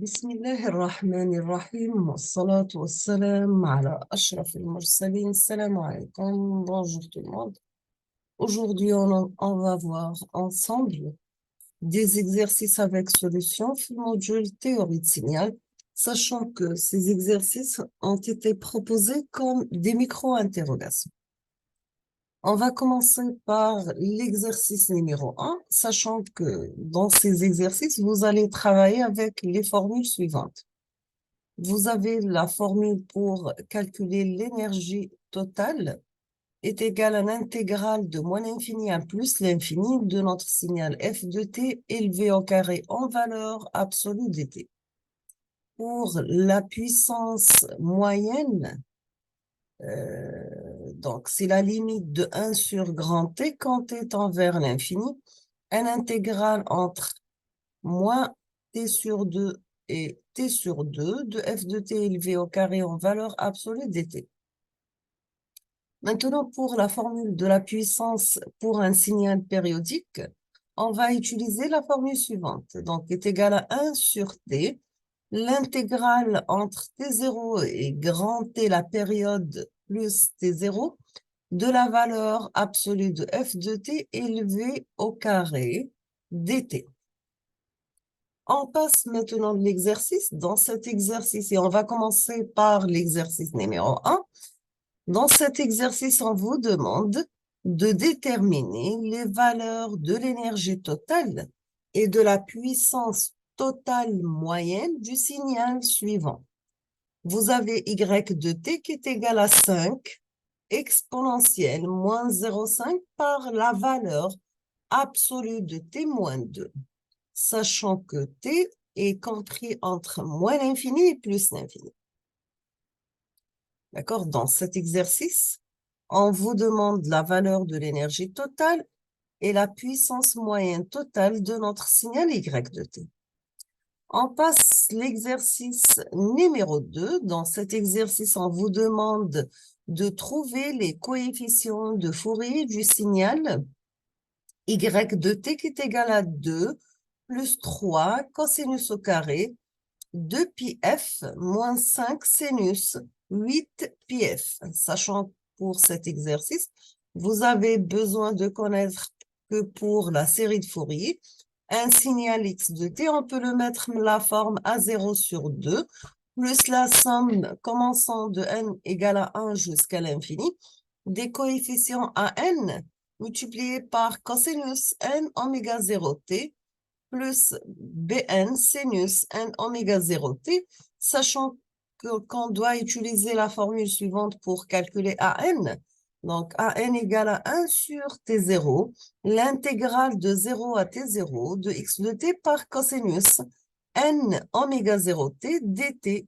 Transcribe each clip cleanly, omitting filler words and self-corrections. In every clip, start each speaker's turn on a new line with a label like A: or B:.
A: بسم الله الرحمن الرحيم والصلاة والسلام على أشرف المرسلين. Salam alaikum, bonjour tout le monde. Aujourd'hui, on va voir ensemble des exercices avec solution في module théorie de signal, sachant que ces exercices ont été proposés comme des micro-interrogations. On va commencer par l'exercice numéro 1, sachant que dans ces exercices, vous allez travailler avec les formules suivantes. Vous avez la formule pour calculer l'énergie totale est égale à l'intégrale de moins l'infini à plus l'infini de notre signal f de t élevé au carré en valeur absolue dt. Pour la puissance moyenne, donc c'est la limite de 1 sur grand T quand t tend vers l'infini, une intégrale entre moins t sur 2 et t sur 2 de f de t élevé au carré en valeur absolue dt. Maintenant, pour la formule de la puissance pour un signal périodique, on va utiliser la formule suivante. Donc, est égal à 1 sur t, l'intégrale entre t0 et grand T, la période plus t0, de la valeur absolue de f de t élevé au carré dt. On passe maintenant de l'exercice. Dans cet exercice, et on va commencer par l'exercice numéro 1. Dans cet exercice, on vous demande de déterminer les valeurs de l'énergie totale et de la puissance totale moyenne du signal suivant. Vous avez y de t qui est égal à 5 exponentielle moins 0,5 par la valeur absolue de t moins 2. Sachant que t est compris entre moins l'infini et plus l'infini. D'accord? Dans cet exercice, on vous demande la valeur de l'énergie totale et la puissance moyenne totale de notre signal y de t. On passe l'exercice numéro 2. Dans cet exercice, on vous demande de trouver les coefficients de Fourier du signal y de t qui est égal à 2 plus 3 cosinus au carré de pi f moins 5 sinus 8 pi f. Sachant pour cet exercice, vous avez besoin de connaître que pour la série de Fourier, un signal x de t, on peut le mettre la forme a0 sur 2, plus la somme commençant de n égale à 1 jusqu'à l'infini, des coefficients a n multipliés par cosinus n oméga 0 t, plus Bn sinus n oméga 0 t, sachant qu'on doit utiliser la formule suivante pour calculer An. Donc, An égale à 1 sur T0, l'intégrale de 0 à T0 de x de t par cosinus n oméga 0 t dt.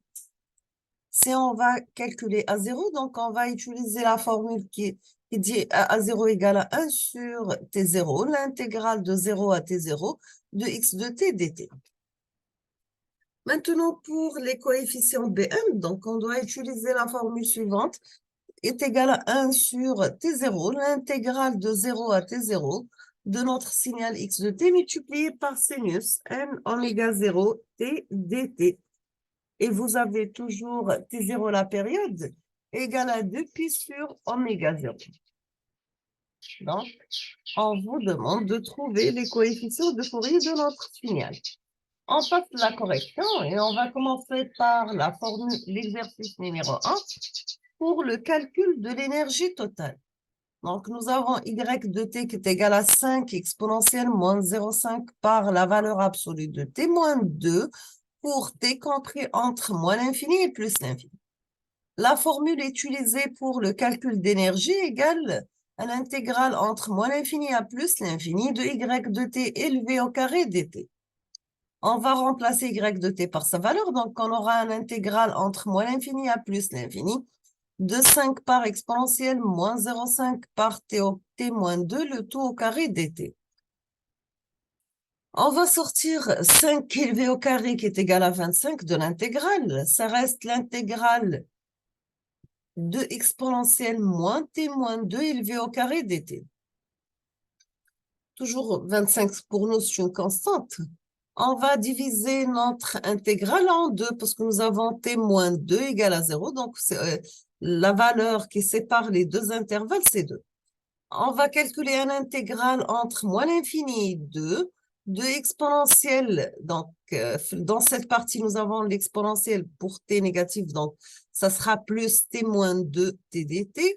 A: Si on va calculer A0, donc on va utiliser la formule qui dit A0 égale à 1 sur T0, l'intégrale de 0 à T0 de x de t dt. Maintenant, pour les coefficients Bm, donc on doit utiliser la formule suivante, est égal à 1 sur T0, l'intégrale de 0 à T0 de notre signal x de t multiplié par sinus n oméga 0 t dt. Et vous avez toujours T0 la période égale à 2 pi sur oméga 0. Donc, on vous demande de trouver les coefficients de Fourier de notre signal. On passe la correction et on va commencer par la formule, l'exercice numéro 1 pour le calcul de l'énergie totale. Donc, nous avons y de t qui est égal à 5 exponentielle moins 0,5 par la valeur absolue de t moins 2 pour t compris entre moins l'infini et plus l'infini. La formule utilisée pour le calcul d'énergie égale à l'intégrale entre moins l'infini à plus l'infini de y de t élevé au carré dt. On va remplacer y de t par sa valeur, donc on aura un intégral entre moins l'infini à plus l'infini de 5 par exponentielle moins 0,5 par t au t moins 2, le tout au carré dt. On va sortir 5 élevé au carré qui est égal à 25 de l'intégrale. Ça reste l'intégrale de exponentielle moins t moins 2 élevé au carré dt. Toujours 25 pour nous, c'est une constante. On va diviser notre intégrale en deux parce que nous avons t moins 2 égale à 0. Donc, la valeur qui sépare les deux intervalles, c'est 2. On va calculer un intégral entre moins l'infini et 2 de exponentielle. Donc, dans cette partie, nous avons l'exponentielle pour t négatif. Donc, ça sera plus t moins 2 t dt,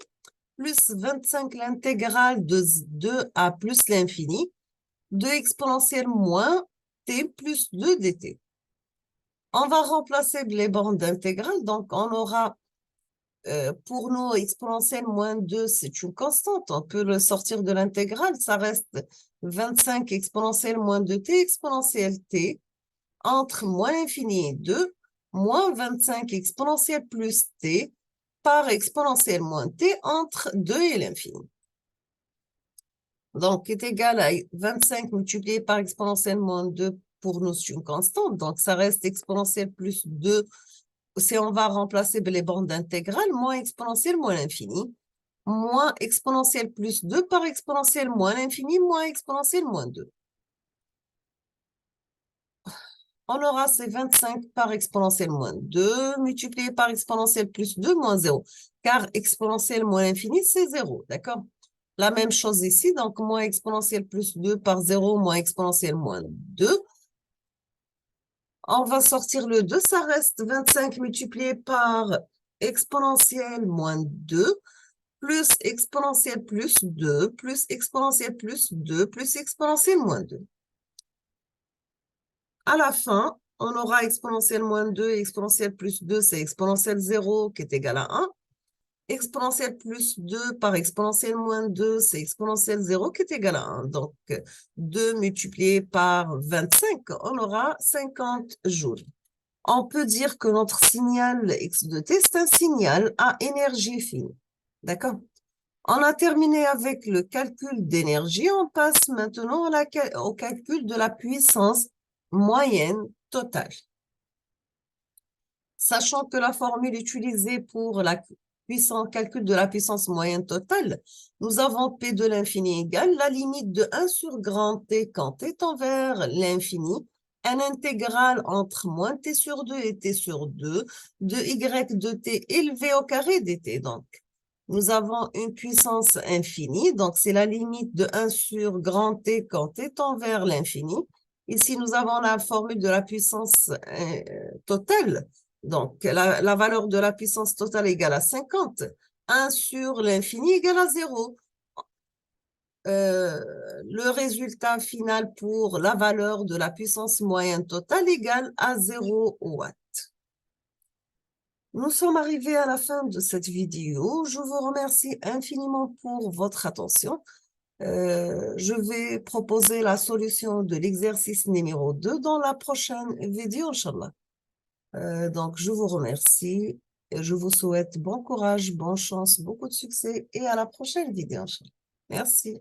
A: plus 25 l'intégrale de 2 à plus l'infini, de exponentielle moins t plus 2 dt. On va remplacer les bornes d'intégrale. Donc, on aura pour nous, exponentielle moins 2, c'est une constante. On peut le sortir de l'intégrale. Ça reste 25 exponentielle moins 2t exponentielle t entre moins l'infini et 2 moins 25 exponentielle plus t par exponentielle moins t entre 2 et l'infini. Donc, est égal à 25 multiplié par exponentielle moins 2, pour nous, c'est une constante. Donc, ça reste exponentielle plus 2. Si on va remplacer les bornes d'intégrale, moins exponentielle moins l'infini, moins exponentielle plus 2 par exponentielle moins l'infini, moins exponentielle moins 2. On aura ces 25 par exponentielle moins 2 multiplié par exponentielle plus 2 moins 0. Car exponentielle moins l'infini, c'est 0, d'accord? La même chose ici, donc moins exponentielle plus 2 par 0 moins exponentielle moins 2. On va sortir le 2, ça reste 25 multiplié par exponentielle moins 2 plus exponentielle plus 2 plus exponentielle plus 2 plus exponentielle moins 2. À la fin, on aura exponentielle moins 2 et exponentielle plus 2, c'est exponentielle 0 qui est égal à 1. Exponentielle plus 2 par exponentielle moins 2, c'est exponentielle 0 qui est égal à 1. Donc, 2 multiplié par 25, on aura 50 joules. On peut dire que notre signal x de t, c'est un signal à énergie finie. D'accord? On a terminé avec le calcul d'énergie. On passe maintenant au calcul de la puissance moyenne totale. Sachant que la formule utilisée pour le calcul de la puissance moyenne totale, nous avons P de l'infini égale la limite de 1 sur grand T quand T tend vers l'infini, un intégral entre moins T sur 2 et T sur 2 de Y de T élevé au carré dt. Donc, nous avons une puissance infinie, donc c'est la limite de 1 sur grand T quand T tend vers l'infini. Ici, nous avons la formule de la puissance totale. Donc, la valeur de la puissance totale égale à 50. 1 sur l'infini égale à 0. Le résultat final pour la valeur de la puissance moyenne totale égale à 0 watts. Nous sommes arrivés à la fin de cette vidéo. Je vous remercie infiniment pour votre attention. Je vais proposer la solution de l'exercice numéro 2 dans la prochaine vidéo, Inch'Allah. Donc, je vous remercie. Et je vous souhaite bon courage, bonne chance, beaucoup de succès et à la prochaine vidéo, Inch'Allah. Merci.